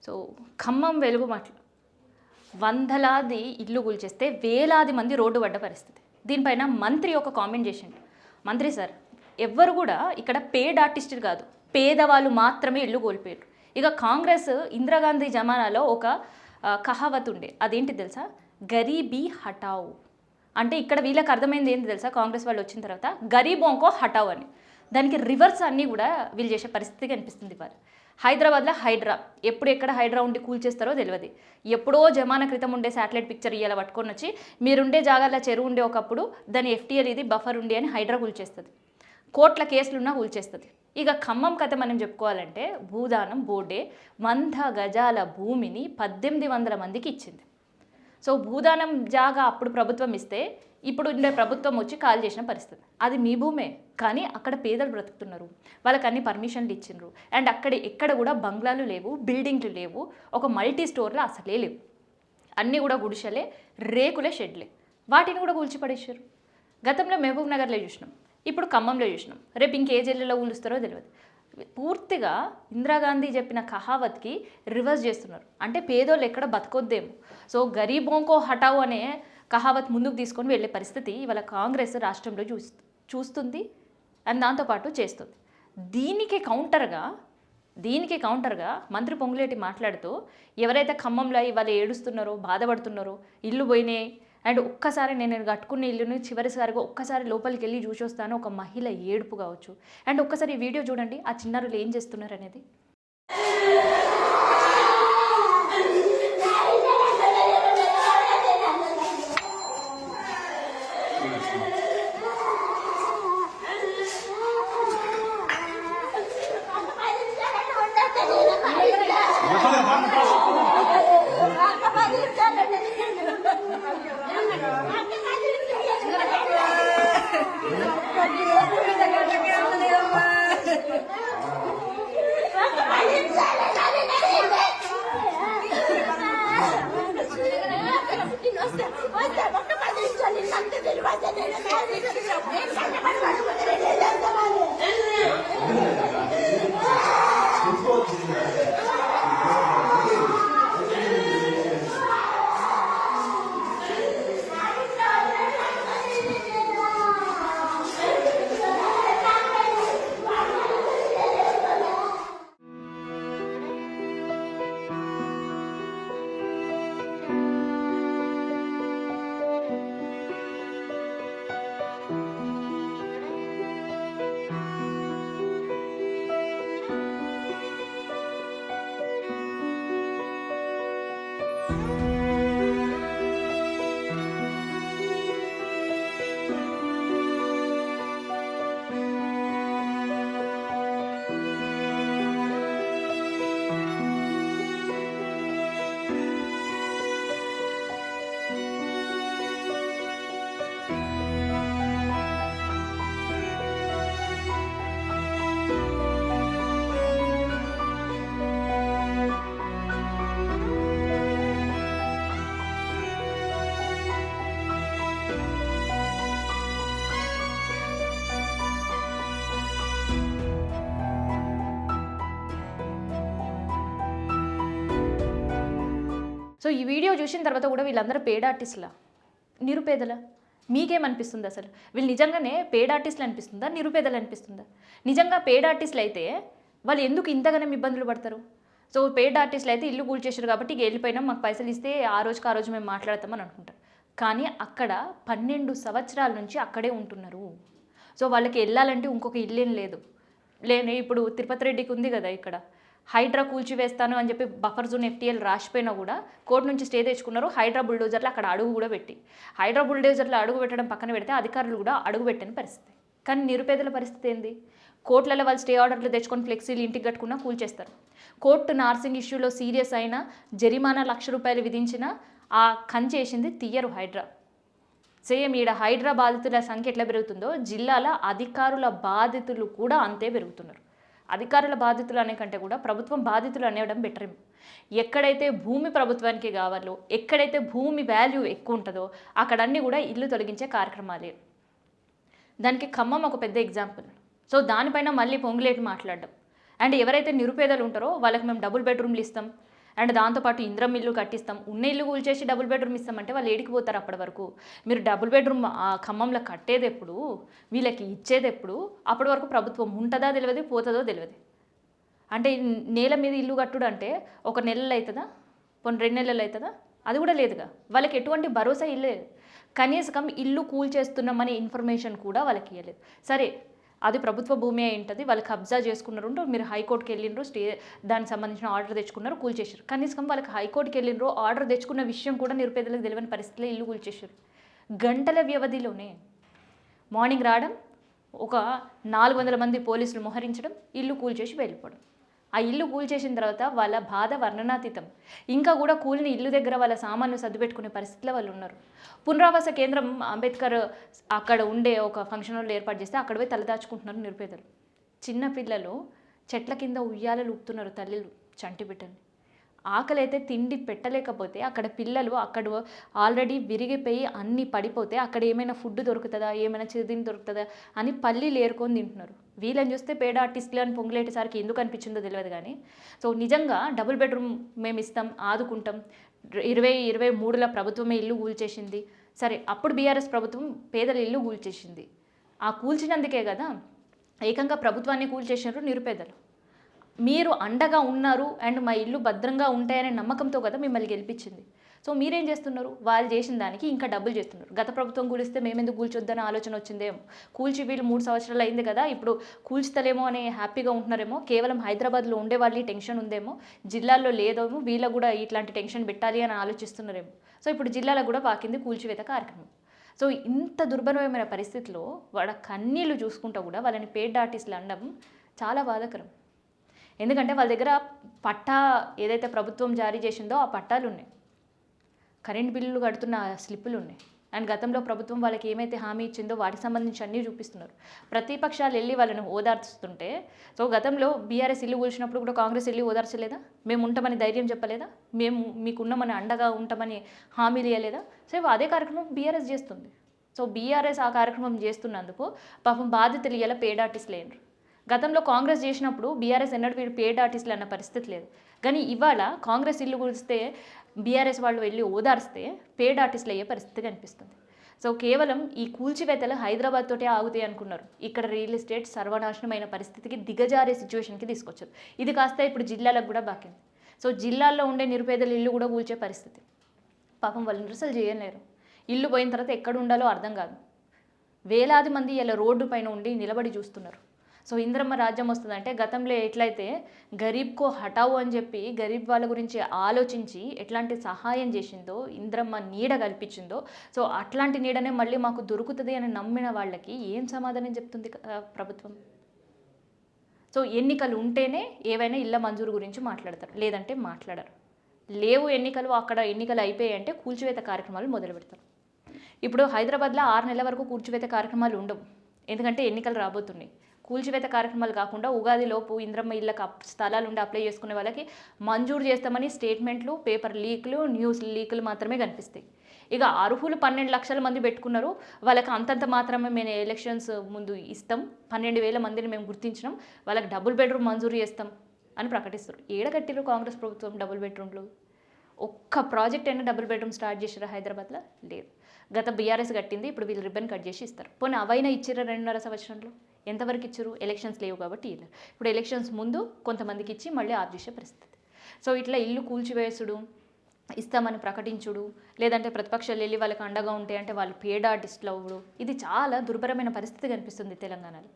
So Khammam వెలుగు మాటలు వందలాది ఇల్లు కూల్చేస్తే వేలాది మంది రోడ్డు పడ్డ పరిస్థితి. దీనిపైన మంత్రి ఒక కామెంట్ చేసిండు. మంత్రి సార్, ఎవ్వరు కూడా ఇక్కడ పేడ్ ఆర్టిస్టులు కాదు, పేదవాళ్ళు మాత్రమే ఇల్లు కోల్పోయారు. ఇక కాంగ్రెస్ ఇందిరాగాంధీ జమానాలో ఒక కహావత్ ఉండే, అదేంటి తెలుసా? గరీబీ హటావు అంటే ఇక్కడ వీళ్ళకి అర్థమైంది ఏంటి తెలుసా? కాంగ్రెస్ వాళ్ళు వచ్చిన తర్వాత గరీబోంకో హటావు అని. దానికి రివర్స్ అన్నీ కూడా వీళ్ళు చేసే పరిస్థితి కనిపిస్తుంది. వారు హైదరాబాద్లో హైడ్రా ఎప్పుడు ఎక్కడ హైడ్రా ఉండి కూల్చేస్తారో తెలియదు. ఎప్పుడో జమానా క్రితం ఉండే శాటిలైట్ పిక్చర్ ఇయ్యాల పట్టుకొని వచ్చి మీరుండే జాగాలో చెరువు ఉండే ఒకప్పుడు దాని ఎఫ్టీఎల్ ఇది బఫర్ ఉండి అని హైడ్రా కూల్చేస్తుంది. కోట్ల కేసులున్నా కూల్చేస్తుంది. ఇక ఖమ్మం కథ మనం చెప్పుకోవాలంటే భూదానం బోర్డే 100 గజాల భూమిని 1800 మందికి ఇచ్చింది. సో భూదానం జాగా అప్పుడు ప్రభుత్వం ఇస్తే ఇప్పుడు ఉండే ప్రభుత్వం వచ్చి కాల్ చేసిన పరిస్థితి. అది మీ భూమే, కానీ అక్కడ పేదలు బ్రతుకుతున్నారు, వాళ్ళకి అన్ని పర్మిషన్లు ఇచ్చిండ్రు. అండ్ అక్కడ ఎక్కడ కూడా బంగ్లాలు లేవు, బిల్డింగ్లు లేవు, ఒక మల్టీ స్టోర్లు అసలే లేవు, అన్నీ కూడా గుడిసెలే, రేకులే, షెడ్లే. వాటిని కూడా కూల్చిపడేశారు. గతంలో మహబూబ్ నగర్లో చూసినాం, ఇప్పుడు ఖమ్మంలో చూసినాం, రేపు ఇంకే జిల్లాలో కూలుస్తారో తెలియదు. పూర్తిగా ఇందిరాగాంధీ చెప్పిన కహావత్కి రివర్స్ చేస్తున్నారు. అంటే పేదోళ్ళు ఎక్కడ బతకొద్దేమో. సో గరీబోంకో హటావు అనే కహావత్ ముందుకు తీసుకొని వెళ్ళే పరిస్థితి ఇవాళ కాంగ్రెస్ రాష్ట్రంలో చూస్తుంది అండ్ దాంతోపాటు చేస్తుంది. దీనికి కౌంటర్గా మంత్రి పొంగులేటి మాట్లాడుతూ ఎవరైతే ఖమ్మంలో ఇవాళ ఏడుస్తున్నారో, బాధపడుతున్నారో, ఇల్లు పోయినాయి అండ్ ఒక్కసారి నేను కట్టుకున్న ఇల్లుని చివరిసారిగా ఒక్కసారి లోపలికి వెళ్ళి చూసి వస్తాను, ఒక మహిళ ఏడుపు కావచ్చు. అండ్ ఒక్కసారి ఈ వీడియో చూడండి, ఆ చిన్నారులు ఏం చేస్తున్నారు అనేది. సో ఈ వీడియో చూసిన తర్వాత కూడా వీళ్ళందరూ పేడ్ ఆర్టిస్టులా, నిరుపేదల? మీకేమనిపిస్తుంది అసలు? వీళ్ళు నిజంగానే పేడ్ ఆర్టిస్టులు అనిపిస్తుందా, నిరుపేదలు అనిపిస్తుందా? నిజంగా పేడ్ ఆర్టిస్టులు అయితే వాళ్ళు ఎందుకు ఇంతగానే ఇబ్బందులు పడతారు? సో పేడ్ ఆర్టిస్టులు అయితే ఇల్లు కూల్చేసారు కాబట్టి ఇక వెళ్ళిపోయినా మాకు పైసలు ఇస్తే ఆ రోజు మేము మాట్లాడతామని అనుకుంటారు. కానీ అక్కడ 12 సంవత్సరాల నుంచి అక్కడే ఉంటున్నారు. సో వాళ్ళకి వెళ్ళాలంటే ఇంకొక ఇల్లేం లేదు. ఇప్పుడు తిరుపతి రెడ్డికి ఉంది కదా, ఇక్కడ హైడ్రా కూల్చివేస్తాను అని చెప్పి బఫర్ జోన్ ఎఫ్టీఎల్ రాసిపోయినా కూడా కోర్టు నుంచి స్టే తెచ్చుకున్నారు. హైడ్రా బుల్డోజర్లు అక్కడ అడుగు కూడా పెట్టి, హైడ్రా బుల్డోజర్లు అడుగు పెట్టడం పక్కన పెడితే అధికారులు కూడా అడుగు పెట్టని పరిస్థితి. కానీ నిరుపేదల పరిస్థితి ఏంది? కోర్టులలో వాళ్ళు స్టే ఆర్డర్లు తెచ్చుకొని ఫ్లెక్సీలు ఇంటికి కట్టుకున్నా కూల్చేస్తారు. కోర్టు నార్సింగ్ ఇష్యూలో సీరియస్ అయినా జరిమానా ₹1,00,000 విధించినా ఆ కంచేసింది తీయరు హైడ్రా. సేమ్ ఈడ హైడ్రా బాధితుల సంఖ్య ఎట్లా పెరుగుతుందో జిల్లాల అధికారుల బాధితులు కూడా అంతే పెరుగుతున్నారు. అధికారుల బాధితులు అనే కంటే కూడా ప్రభుత్వం బాధితులు అనేయడం బెటర్. ఎక్కడైతే భూమి ప్రభుత్వానికి కావాలో, ఎక్కడైతే భూమి వాల్యూ ఎక్కువ ఉంటుందో అక్కడన్నీ కూడా ఇల్లు తొలగించే కార్యక్రమాలే. దానికి ఖమ్మం ఒక పెద్ద ఎగ్జాంపుల్. సో దానిపైన మళ్ళీ పొంగులేటి మాట్లాడడం. అండ్ ఎవరైతే నిరుపేదలు ఉంటారో వాళ్ళకి మేము డబుల్ బెడ్రూమ్లు ఇస్తాం, అండ్ దాంతోపాటు ఇంద్రం ఇల్లు కట్టిస్తాం, ఉన్న ఇల్లు కూల్చేసి డబుల్ బెడ్రూమ్ ఇస్తామంటే వాళ్ళు ఏడికి పోతారు అప్పటి వరకు? మీరు డబుల్ బెడ్రూమ్ ఆ ఖమ్మంలో కట్టేది ఎప్పుడు, వీళ్ళకి ఇచ్చేది ఎప్పుడు? అప్పటి వరకు ప్రభుత్వం ఉంటుందా తెలియదు, పోతుందో తెలియదు. అంటే నేల మీద ఇల్లు కట్టుడు అంటే ఒక నెలలు అవుతుందా, కొన్ని 2 నెలలు అవుతుందా? అది కూడా లేదుగా. వాళ్ళకి ఎటువంటి భరోసా ఇల్లేదు. కనీసం ఇల్లు కూల్చేస్తున్నామనే ఇన్ఫర్మేషన్ కూడా వాళ్ళకి ఇవ్వలేదు. సరే, అది ప్రభుత్వ భూమి అయి ఉంటుంది, వాళ్ళు కబ్జా చేసుకున్నారు, మీరు హైకోర్టుకి వెళ్ళిండ్రు, దానికి సంబంధించిన ఆర్డర్ తెచ్చుకున్నారు, కూల్చేసారు. కనీసం వాళ్ళకి హైకోర్టుకి వెళ్ళిండ్రు, ఆర్డర్ తెచ్చుకున్న విషయం కూడా నిరుపేదలకు తెలియని పరిస్థితిలో ఇల్లు కూల్చేసారు. గంటల వ్యవధిలోనే మార్నింగ్ రావడం, ఒక 400 మంది పోలీసులు మోహరించడం, ఇల్లు కూల్చేసి వెళ్ళిపోవడం. ఆ ఇల్లు కూల్చేసిన తర్వాత వాళ్ళ బాధ వర్ణనాతీతం. ఇంకా కూడా కూలిన ఇల్లు దగ్గర వాళ్ళ సామాన్లు సర్దుపెట్టుకునే పరిస్థితిలో వాళ్ళు ఉన్నారు. పునరావాస కేంద్రం అంబేద్కర్ అక్కడ ఉండే ఒక ఫంక్షన్ హాల్ ఏర్పాటు చేస్తే అక్కడ పోయి తలదాచుకుంటున్నారు నిరుపేదలు. చిన్నపిల్లలు చెట్ల కింద ఉయ్యాలలు ఊపుతున్నారు తల్లిలు చంటి బిడ్డల్ని. ఆకలి అయితే తిండి పెట్టలేకపోతే అక్కడ పిల్లలు అక్కడ ఆల్రెడీ విరిగిపోయి అన్నీ పడిపోతే అక్కడ ఏమైనా ఫుడ్ దొరుకుతుందా, ఏమైనా చిరుదిండి దొరుకుతుందా అని పల్లీలు ఏరుకొని తింటున్నారు. వీళ్ళని చూస్తే పేడ ఆర్టిస్టులు అని పొంగులేటిసారికి ఎందుకు అనిపించిందో తెలియదు కానీ, సో నిజంగా డబుల్ బెడ్రూమ్ మేము ఇస్తాం, ఆదుకుంటాం, 2023లో ప్రభుత్వమే ఇల్లు కూల్చేసింది. సరే, అప్పుడు బీఆర్ఎస్ ప్రభుత్వం పేదల ఇల్లు కూల్చేసింది. ఆ కూల్చినందుకే కదా ఏకంగా ప్రభుత్వాన్ని కూల్చేసినారు నిరుపేదలు. మీరు అండగా ఉన్నారు అండ్ మా ఇల్లు భద్రంగా ఉంటాయనే నమ్మకంతో కదా మిమ్మల్ని గెలిపించింది. సో మీరేం చేస్తున్నారు? వాళ్ళు చేసిన దానికి ఇంకా డబ్బులు చేస్తున్నారు. గత ప్రభుత్వం కూలిస్తే మేమెందుకు కూల్చొద్దనే ఆలోచన వచ్చిందేమో. కూల్చి వీళ్ళు 3 సంవత్సరాలు అయింది కదా, ఇప్పుడు కూల్చుతలేమో అని హ్యాపీగా ఉంటున్నారేమో. కేవలం హైదరాబాద్లో ఉండే వాళ్ళు టెన్షన్ ఉందేమో, జిల్లాల్లో లేదేమో, వీళ్ళకు కూడా ఇట్లాంటి టెన్షన్ పెట్టాలి అని ఆలోచిస్తున్నారేమో. సో ఇప్పుడు జిల్లాలకు కూడా పాకింది కూల్చివేత కార్యక్రమం. సో ఇంత దుర్భరమైన పరిస్థితిలో వాళ్ళ కన్నీళ్ళు చూసుకుంటూ కూడా వాళ్ళని పెయిడ్ ఆర్టిస్టులు అనడం చాలా బాధాకరం. ఎందుకంటే వాళ్ళ దగ్గర పట్టా ఏదైతే ప్రభుత్వం జారీ చేసిందో ఆ పట్టాలు ఉన్నాయి, కరెంట్ బిల్లులు కడుతున్న స్లిప్పులు ఉన్నాయి, అండ్ గతంలో ప్రభుత్వం వాళ్ళకి ఏమైతే హామీ ఇచ్చిందో వాటికి సంబంధించి అన్నీ చూపిస్తున్నారు. ప్రతిపక్షాలు వెళ్ళి వాళ్ళని ఓదార్చుతుంటే, సో గతంలో బీఆర్ఎస్ ఇల్లు కూల్చినప్పుడు కూడా కాంగ్రెస్ వెళ్ళి ఓదార్చలేదా? మేము ఉంటామని ధైర్యం చెప్పలేదా? మేము మీకున్నామని అండగా ఉంటామని హామీలు ఇవ్వలేదా? సో అదే కార్యక్రమం బీఆర్ఎస్ చేస్తుంది. సో బీఆర్ఎస్ ఆ కార్యక్రమం చేస్తున్నందుకు పాపం బాధితులు ఇలా పేడ్ ఆర్టిస్టులు అయినారు. గతంలో కాంగ్రెస్ చేసినప్పుడు బీఆర్ఎస్ ఎన్నడూ వీడు పేడ్ ఆర్టిస్టులు అన్న పరిస్థితి లేదు. కానీ ఇవాళ కాంగ్రెస్ ఇల్లు కూలిస్తే బీఆర్ఎస్ వాళ్ళు వెళ్ళి ఓదార్స్తే పేడ్ ఆర్టిస్టులు అయ్యే పరిస్థితి కనిపిస్తుంది. సో కేవలం ఈ కూల్చివేతలు హైదరాబాద్ తోటే ఆగుతాయి అనుకున్నారు. ఇక్కడ రియల్ ఎస్టేట్ సర్వనాశనమైన పరిస్థితికి దిగజారే సిచ్యువేషన్కి తీసుకొచ్చారు. ఇది కాస్త ఇప్పుడు జిల్లాలకు కూడా బాకింది. సో జిల్లాల్లో ఉండే నిరుపేదల ఇల్లు కూడా కూల్చే పరిస్థితి. పాపం వాళ్ళు నిరసలు చేయలేరు. ఇల్లు పోయిన తర్వాత ఎక్కడ ఉండాలో అర్థం కాదు. వేలాది మంది ఇలా రోడ్డు పైన ఉండి నిలబడి చూస్తున్నారు. సో ఇంద్రమ్మ రాజ్యం వస్తుందంటే గతంలో ఎట్లయితే గరీబ్కో హటావు అని చెప్పి గరీబ్ వాళ్ళ గురించి ఆలోచించి ఎట్లాంటి సహాయం చేసిందో, ఇంద్రమ్మ నీడ కల్పించిందో, సో అట్లాంటి నీడనే మళ్ళీ మాకు దొరుకుతుంది అని నమ్మిన వాళ్ళకి ఏం సమాధానం చెప్తుంది ప్రభుత్వం? సో ఎన్నికలు ఉంటేనే ఏవైనా ఇళ్ళ మంజూరు గురించి మాట్లాడతారు, లేదంటే మాట్లాడరు. లేవు ఎన్నికలు, అక్కడ ఎన్నికలు అయిపోయాయంటే కూల్చివేత కార్యక్రమాలు మొదలు పెడతారు. ఇప్పుడు హైదరాబాద్లో 6 నెలల వరకు కూల్చివేత కార్యక్రమాలు ఉండవు, ఎందుకంటే ఎన్నికలు రాబోతున్నాయి. కూల్చివేత కార్యక్రమాలు కాకుండా ఉగాదిలోపు ఇంద్రమ్మ ఇళ్ళకి స్థలాలు ఉండి అప్లై చేసుకునే వాళ్ళకి మంజూరు చేస్తామని స్టేట్మెంట్లు, పేపర్ లీకులు, న్యూస్ లీకులు మాత్రమే కనిపిస్తాయి. ఇక అర్హులు 12 లక్షల మంది పెట్టుకున్నారు, వాళ్ళకి అంతంత మాత్రమే మేము ఎలక్షన్స్ ముందు ఇస్తాం, 12,000 మందిని మేము గుర్తించినాం, వాళ్ళకి డబుల్ బెడ్రూమ్ మంజూరు చేస్తాం అని ప్రకటిస్తారు. ఏడగట్టిరు కాంగ్రెస్ ప్రభుత్వం డబుల్ బెడ్రూమ్లు? ఒక్క ప్రాజెక్ట్ అయినా డబుల్ బెడ్రూమ్ స్టార్ట్ చేసారా హైదరాబాద్లో? లేదు. గత బీఆర్ఎస్ కట్టింది, ఇప్పుడు వీళ్ళు రిబ్బన్ కట్ చేసి ఇస్తారు. పోనీ అవైనా ఇచ్చిర్రా 2.5 సంవత్సరంలో? ఎంతవరకు ఇచ్చారు? ఎలక్షన్స్ లేవు కాబట్టి ఇల్లు. ఇప్పుడు ఎలక్షన్స్ ముందు కొంతమందికి ఇచ్చి మళ్ళీ ఆఫ్ చేసే పరిస్థితి. సో ఇట్లా ఇల్లు కూల్చివేసుడు, ఇస్తామని ప్రకటించుడు, లేదంటే ప్రతిపక్షాలు వెళ్ళి వాళ్ళకి అండగా ఉంటే అంటే వాళ్ళు పేడ్ ఆర్టిస్టులు అవ్వడు, ఇది చాలా దుర్భరమైన పరిస్థితి కనిపిస్తుంది తెలంగాణలో.